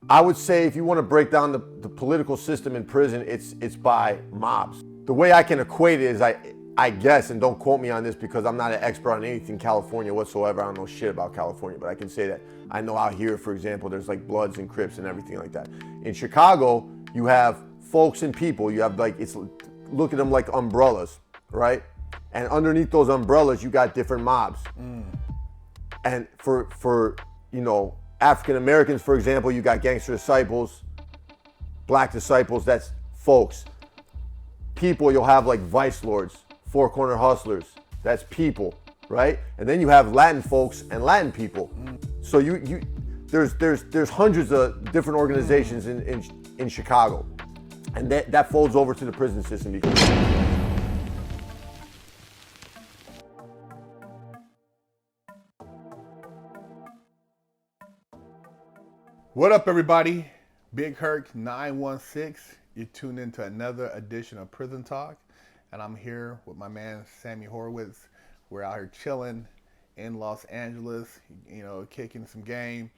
I would say if you want to break down the political system in prison, it's by mobs. The way I can equate it is I guess, and don't quote me on this because I'm not an expert on anything California whatsoever. I don't know shit about California, but I can say that I know out here, for example, there's like Bloods and Crips and everything like that. In Chicago, you have folks and people. You have look at them like umbrellas, right? And underneath those umbrellas, you got different mobs. And for African Americans, for example, you got gangster disciples, black disciples, that's folks. People, you'll have like vice lords, four corner hustlers, that's people, right? And then you have Latin folks and Latin people. So there's hundreds of different organizations in Chicago. And that folds over to the prison system because What up, everybody? Big Herc 916. You're tuned into another edition of Prison Talk, and I'm here with my man Sammy Horowitz. We're out here chilling in Los Angeles, kicking some game.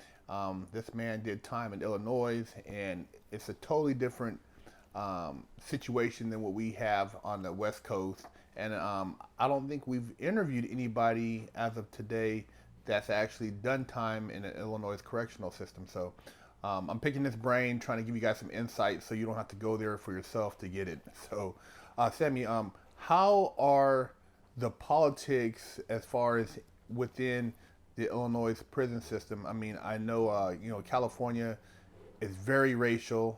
This man did time in Illinois, and it's a totally different situation than what we have on the West Coast. And I don't think we've interviewed anybody as of today that's actually done time in the Illinois correctional system. So I'm picking this brain, trying to give you guys some insight so you don't have to go there for yourself to get it. So Sammy, how are the politics as far as within the Illinois prison system? I mean, I know, California is very racial.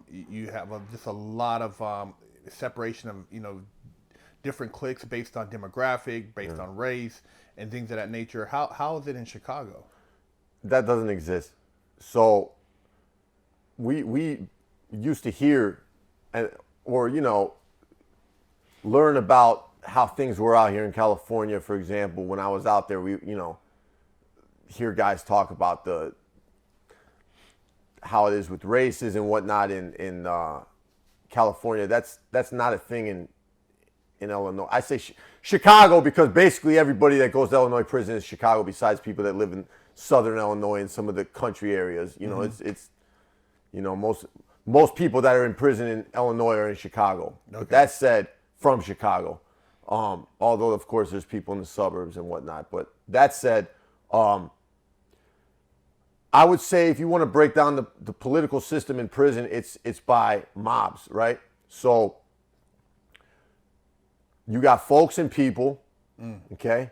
You have just a lot of separation of, different cliques based on demographic, based on race, and things of that nature. How is it in Chicago? that doesn't exist. So we used to hear or learn about how things were out here in California. For example, when I was out there, we hear guys talk about how it is with races and whatnot in California. That's not a thing in Illinois. I say Chicago because basically everybody that goes to Illinois prison is Chicago, besides people that live in Southern Illinois and some of the country areas. It's most people that are in prison in Illinois are in Chicago. Okay. But that said, from Chicago, although of course there's people in the suburbs and whatnot. But that said, I would say if you want to break down the political system in prison, it's by mobs, right? So you got folks and people, okay?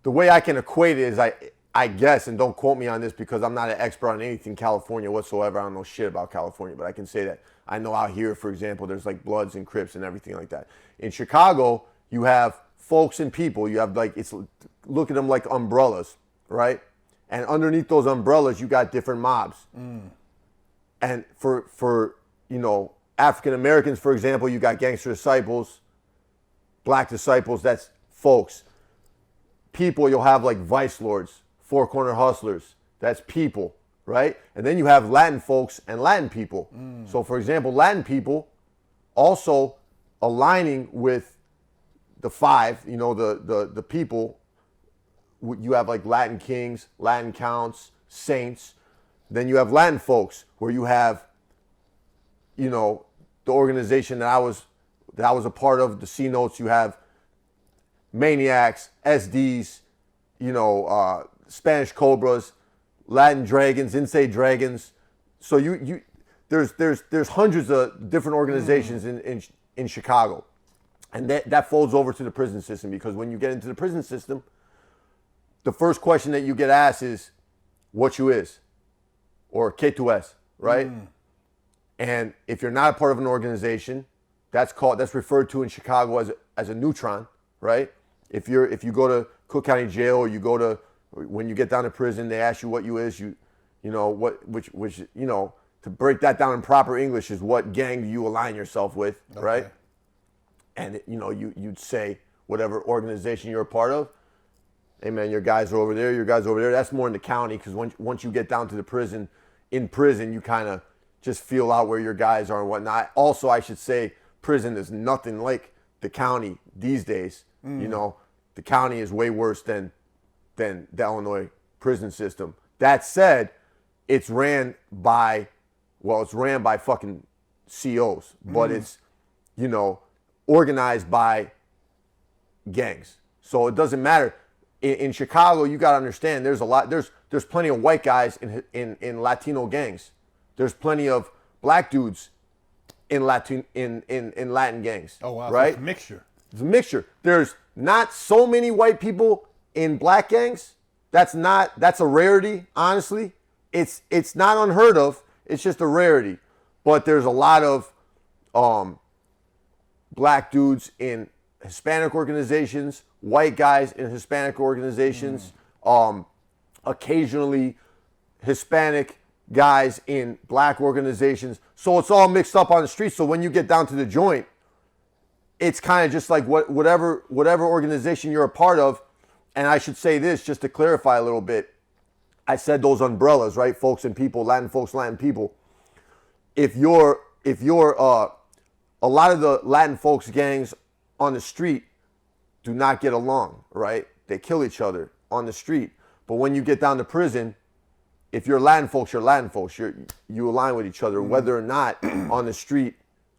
The way I can equate it is I guess, and don't quote me on this because I'm not an expert on anything California whatsoever. I don't know shit about California, but I can say that I know out here, for example, there's like Bloods and Crips and everything like that. In Chicago, you have folks and people. You have look at them like umbrellas, right? And underneath those umbrellas, you got different mobs. And for African Americans, for example, you got gangster disciples, black disciples, that's folks. People, you'll have like vice lords, four corner hustlers, that's people, right? And then you have Latin folks and Latin people. So for example, Latin people also aligning with the five, the people. You have like Latin kings, Latin counts, saints. Then you have Latin folks where you have, the organization that I was a part of, the C notes. You have maniacs, SDs, Spanish cobras, Latin dragons, insane dragons. So there's hundreds of different organizations in Chicago, and that folds over to the prison system because when you get into the prison system, the first question that you get asked is, what you is, or ¿qué tú es, right? And if you're not a part of an organization, that's referred to in Chicago as a neutron, right? If you go to Cook County Jail, or when you get down to prison, they ask you what you is, to break that down in proper English is what gang do you align yourself with, okay, right? And you'd say whatever organization you're a part of. Hey man, your guys are over there, your guys are over there. That's more in the county because once you get down to the prison, in prison you kind of just feel out where your guys are and whatnot. Also, I should say prison is nothing like the county these days. The county is way worse than the Illinois prison system. That said, it's ran by fucking COs, but it's, you know, organized by gangs. So it doesn't matter. In Chicago, you got to understand, there's plenty of white guys in Latino gangs. There's plenty of black dudes in Latin gangs. Oh wow, right? So it's a mixture. It's a mixture. There's not so many white people in black gangs. That's a rarity, honestly. It's not unheard of. It's just a rarity. But there's a lot of black dudes in Hispanic organizations, white guys in Hispanic organizations, occasionally Hispanic guys in black organizations. So it's all mixed up on the street. So when you get down to the joint, it's kind of just like whatever organization you're a part of. And I should say this just to clarify a little bit. I said those umbrellas, right? Folks and people, Latin folks, Latin people. If you're a lot of the Latin folks gangs on the street do not get along, right? They kill each other on the street. But when you get down to prison, if you're Latin folks, you're Latin folks. You align with each other, whether or not on the street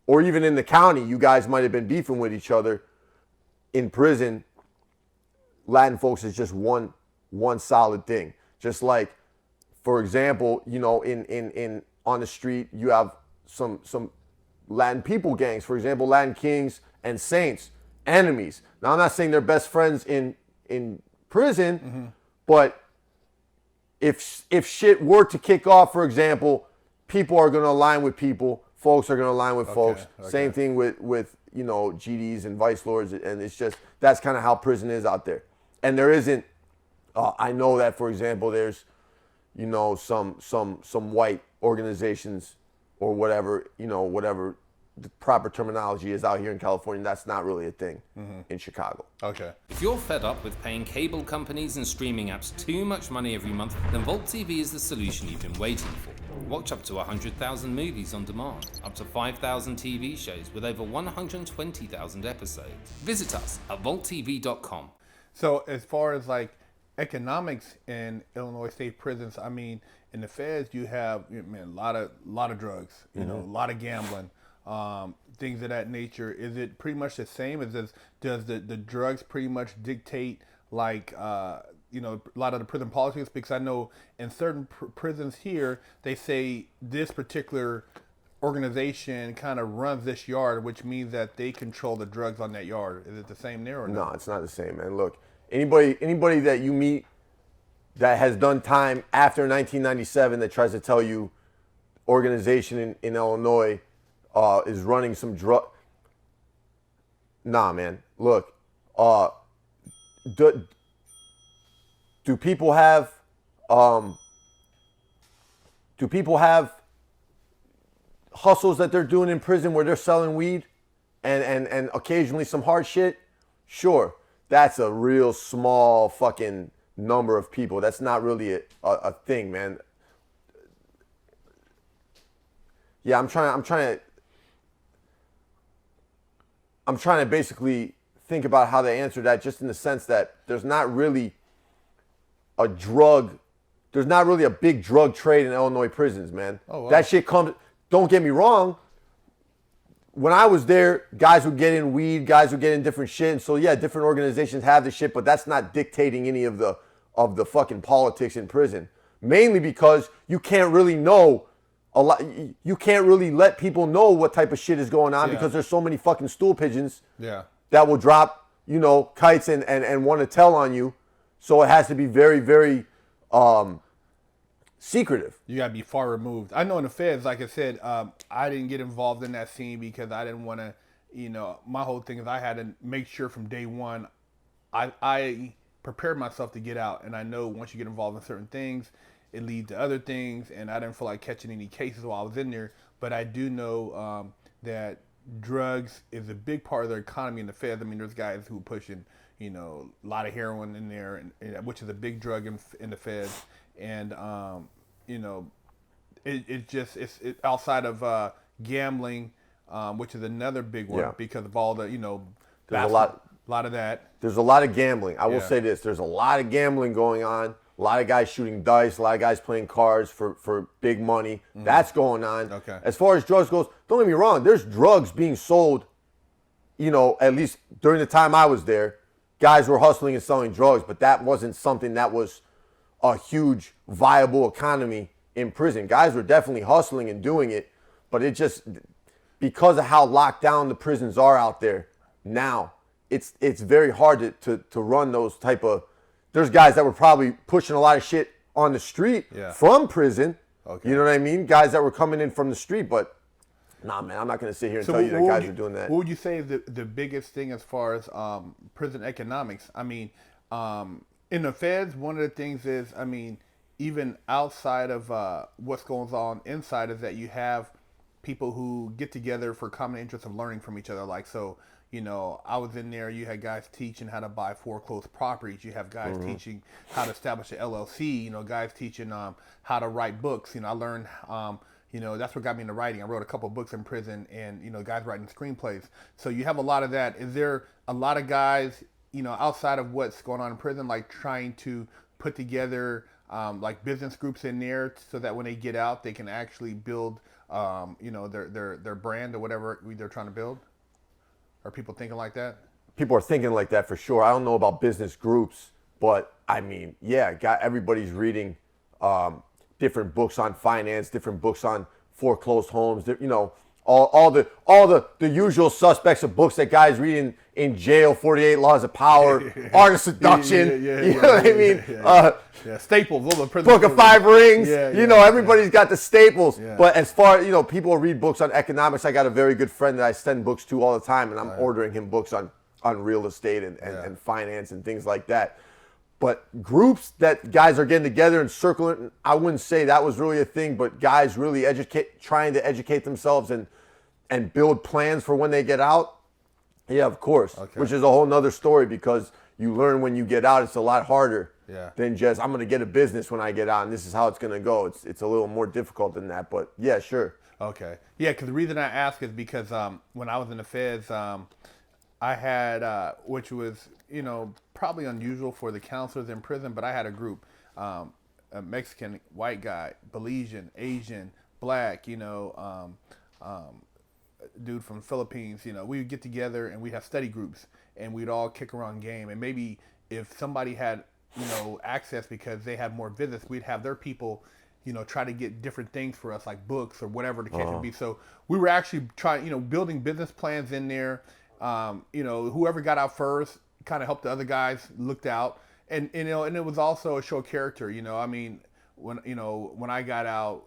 or even in the county, you guys might have been beefing with each other. In prison, Latin folks is just one solid thing. Just like, for example, you know, in on the street, you have some Latin people gangs. For example, Latin Kings and Saints, enemies. Now, I'm not saying they're best friends in prison, but if shit were to kick off, for example, people are going to align with people. Folks are going to align with folks. Okay. Same thing with you know, GDs and vice lords, and it's just that's kind of how prison is out there. And there isn't. I know that, for example, there's, you know, some white organizations or whatever, you know, whatever the proper terminology is out here in California. That's not really a thing in Chicago. Okay. If you're fed up with paying cable companies and streaming apps too much money every month, then Vault TV is the solution you've been waiting for. Watch up to 100,000 movies on demand, up to 5,000 TV shows with over 120,000 episodes. Visit us at vaulttv.com. So as far as like economics in Illinois state prisons, I mean, in the feds you have a lot of drugs, you know, a lot of gambling, things of that nature. Is it pretty much the same? Does the drugs pretty much dictate like you know, a lot of the prison politics? Because I know in certain prisons here they say this particular organization kind of runs this yard, which means that they control the drugs on that yard. Is it the same there or no? No, it's not the same, man. Look, anybody that you meet that has done time after 1997 that tries to tell you organization in Illinois is running some drug. Nah, man. Look, do people have hustles that they're doing in prison where they're selling weed and occasionally some hard shit? Sure. That's a real small fucking number of people. That's not really a thing, man. Yeah, I'm trying to basically think about how to answer that, just in the sense that there's not really a big drug trade in Illinois prisons, man. Oh, wow. That shit comes, don't get me wrong. When I was there, guys would get in weed, guys would get in different shit. And so yeah, different organizations have the shit, but that's not dictating any of the fucking politics in prison. Mainly because you can't really know a lot. You can't really let people know what type of shit is going on because there's so many fucking stool pigeons that will drop, you know, kites and want to tell on you. So it has to be very, very secretive. You gotta be far removed. I know in the feds, like I said, I didn't get involved in that scene because I didn't want to, you know, my whole thing is I had to make sure from day one, I prepared myself to get out. And I know once you get involved in certain things, it leads to other things. And I didn't feel like catching any cases while I was in there. But I do know that drugs is a big part of their economy in the feds. I mean, there's guys who are pushing, you know, a lot of heroin in there, and which is a big drug in the feds. And, you know, it's outside of gambling, which is another big one because of all the, you know, there's a lot of that. There's a lot of gambling. I will say this. There's a lot of gambling going on A lot of guys shooting dice, a lot of guys playing cards for big money. That's going on. Okay. As far as drugs goes, don't get me wrong, there's drugs being sold, you know, at least during the time I was there. Guys were hustling and selling drugs, but that wasn't something that was a huge viable economy in prison. Guys were definitely hustling and doing it, but it just, because of how locked down the prisons are out there now, it's very hard to run those type of, there's guys that were probably pushing a lot of shit on the street from prison. Okay. You know what I mean? Guys that were coming in from the street, but nah, man, I'm not going to sit here and tell you that guys are doing that. What would you say is the biggest thing as far as prison economics? I mean, in the feds, one of the things is, I mean, even outside of what's going on inside, is that you have people who get together for common interest of learning from each other. Like, so, you know, I was in there, you had guys teaching how to buy foreclosed properties. You have guys teaching how to establish an LLC, you know, guys teaching how to write books. You know, I learned, you know, that's what got me into writing. I wrote a couple books in prison, and, you know, guys writing screenplays. So you have a lot of that. Is there a lot of guys, you know, outside of what's going on in prison, like trying to put together like business groups in there so that when they get out, they can actually build, you know, their brand or whatever they're trying to build? Are people thinking like that? People are thinking like that for sure. I don't know about business groups, but I mean, yeah, everybody's reading different books on finance, different books on foreclosed homes. You know, all the usual suspects of books that guys read in jail. 48 Laws of Power, Art of Seduction. You know what I mean? Staples. Book of Five Rings. You know, everybody's got the staples. But as far, you know, people read books on economics. I got a very good friend that I send books to all the time, and I'm ordering him books on real estate and finance and things like that. But groups that guys are getting together and circling, I wouldn't say that was really a thing, but guys really trying to educate themselves and build plans for when they get out. Yeah, of course. Okay. Which is a whole nother story, because you learn when you get out, it's a lot harder than just, I'm going to get a business when I get out and this is how it's going to go. It's a little more difficult than that, but yeah, sure. Okay. Yeah, because the reason I ask is because when I was in the feds, I had, which was, you know, probably unusual for the counselors in prison, but I had a group, a Mexican, white guy, Belizean, Asian, black, you know, dude from the Philippines. You know, we would get together and we'd have study groups and we'd all kick around game. And maybe if somebody had, you know, access because they had more visits, we'd have their people, you know, try to get different things for us, like books or whatever the case would be. So we were actually trying, you know, building business plans in there. You know, whoever got out first kind of helped the other guys, looked out. And, you know, and it was also a show of character. You know, I mean, when I got out,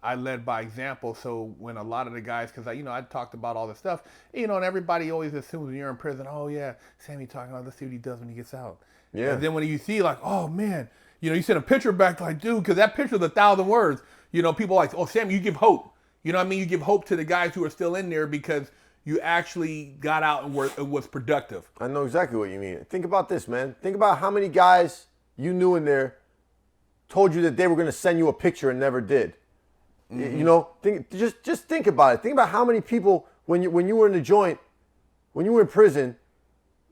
I led by example. So when a lot of the guys, because I talked about all this stuff, you know, and everybody always assumes when you're in prison, oh yeah, Sammy talking about, let's see what he does when he gets out. Yeah. And then when you see like, oh man, you know, you send a picture back like, dude, because that picture is 1,000 words. You know, people are like, oh Sammy, you give hope. You know what I mean? You give hope to the guys who are still in there because you actually got out and was productive. I know exactly what you mean. Think about this, man. Think about how many guys you knew in there told you that they were going to send you a picture and never did. Mm-hmm. You know, just think about it. Think about how many people, when you were in the joint, when you were in prison,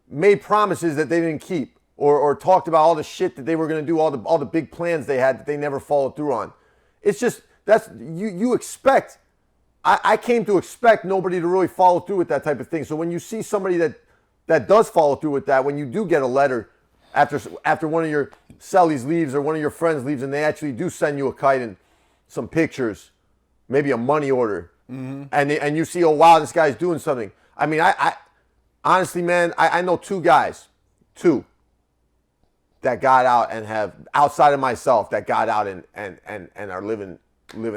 made promises that they didn't keep, or talked about all the shit that they were going to do, all the big plans they had that they never followed through on. It's just, that's, you expect, I came to expect nobody to really follow through with that type of thing. So when you see somebody that does follow through with that, when you do get a letter after one of your cellies leaves or one of your friends leaves and they actually do send you a kite and some pictures, maybe a money order, and you see, oh wow, this guy's doing something. I mean, I honestly, man, I know two that got out and have, outside of myself, that got out and are living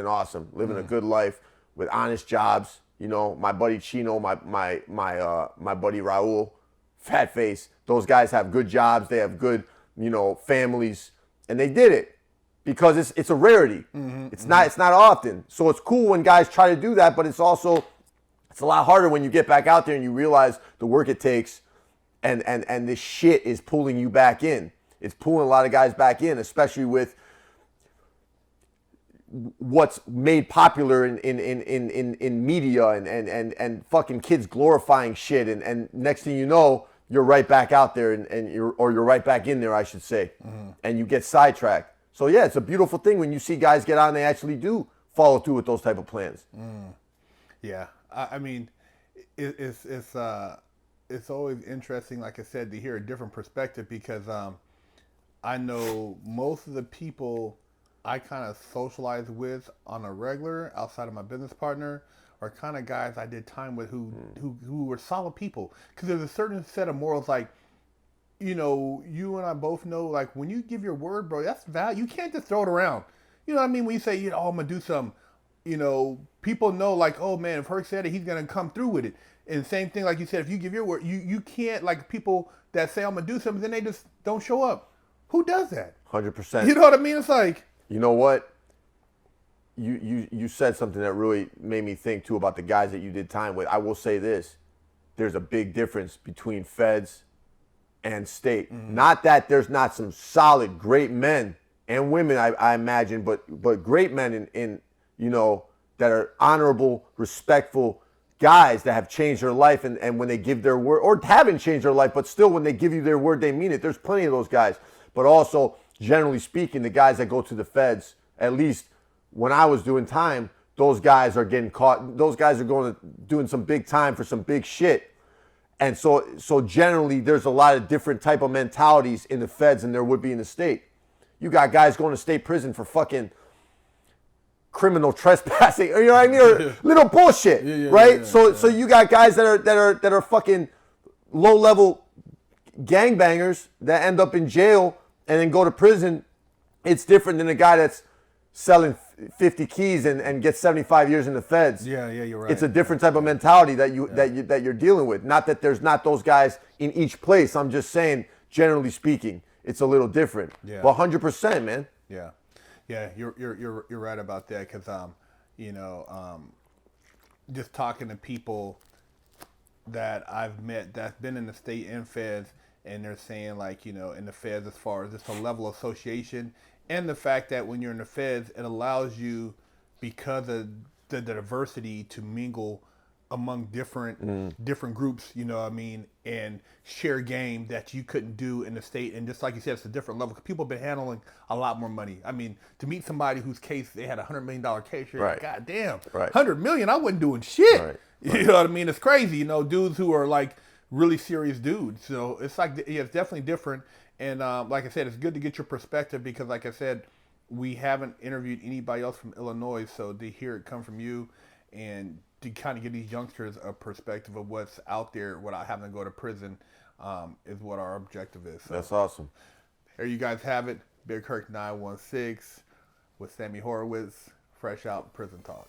awesome, living a good life with honest jobs. You know, my buddy Chino, my buddy Raul, fat face. Those guys have good jobs. They have good, you know, families, and they did it. Because it's a rarity. It's not often. So it's cool when guys try to do that, but it's a lot harder when you get back out there and you realize the work it takes and this shit is pulling you back in. It's pulling a lot of guys back in, especially with what's made popular in media and fucking kids glorifying shit, and next thing you know, you're right back out there and you're right back in there, I should say, and you get sidetracked. So yeah, it's a beautiful thing when you see guys get on and they actually do follow through with those type of plans. Yeah, I mean, it's always interesting, like I said, to hear a different perspective because I know most of the people I kind of socialize with on a regular outside of my business partner are kind of guys I did time with who were solid people. Because there's a certain set of morals, like, you know, you and I both know, like, when you give your word, bro, that's value. You can't just throw it around. You know what I mean? When you say, you know, oh, I'm going to do something, you know, people know, like, oh, man, if Herc said it, he's going to come through with it. And same thing, like you said, if you give your word, you can't, like, people that say, I'm going to do something, then they just don't show up. Who does that? 100%. You know what I mean? It's like... You know what? You said something that really made me think, too, about the guys that you did time with. I will say this. There's a big difference between feds and state. Not that there's not some solid, great men and women, I imagine, but great men in you know, that are honorable, respectful guys that have changed their life and when they give their word, or haven't changed their life, but still when they give you their word, they mean it. There's plenty of those guys. But also, generally speaking, the guys that go to the feds, at least when I was doing time, those guys are getting caught. Those guys are doing some big time for some big shit. And so generally, there's a lot of different type of mentalities in the feds than there would be in the state. You got guys going to state prison for fucking criminal trespassing, you know what I mean, or little bullshit, right? So you got guys that are fucking low level gangbangers that end up in jail and then go to prison. It's different than a guy that's selling 50 keys and gets 75 years in the feds. Yeah, you're right. It's a different type of mentality that you're dealing with. Not that there's not those guys in each place. I'm just saying, generally speaking, it's a little different. Yeah. But 100%, man. Yeah, you're right about that because you know, just talking to people that I've met that's been in the state and feds, and they're saying, like, you know, in the feds, as far as just a level of association and the fact that when you're in the feds, it allows you, because of the diversity, to mingle among different groups, you know what I mean, and share game that you couldn't do in the state. And just like you said, it's a different level because people have been handling a lot more money. I mean, to meet somebody whose case, they had $100 million case, you're like, God damn, $100 million, I wasn't doing shit. You know what I mean? It's crazy, you know, dudes who are like really serious dudes. So it's like, yeah, it's definitely different. And like I said, it's good to get your perspective because, like I said, we haven't interviewed anybody else from Illinois. So to hear it come from you and to kind of give these youngsters a perspective of what's out there without having to go to prison is what our objective is. So, that's awesome. There you guys have it. Big Herc 916 with Sammy Horowitz, fresh out Prison Talk.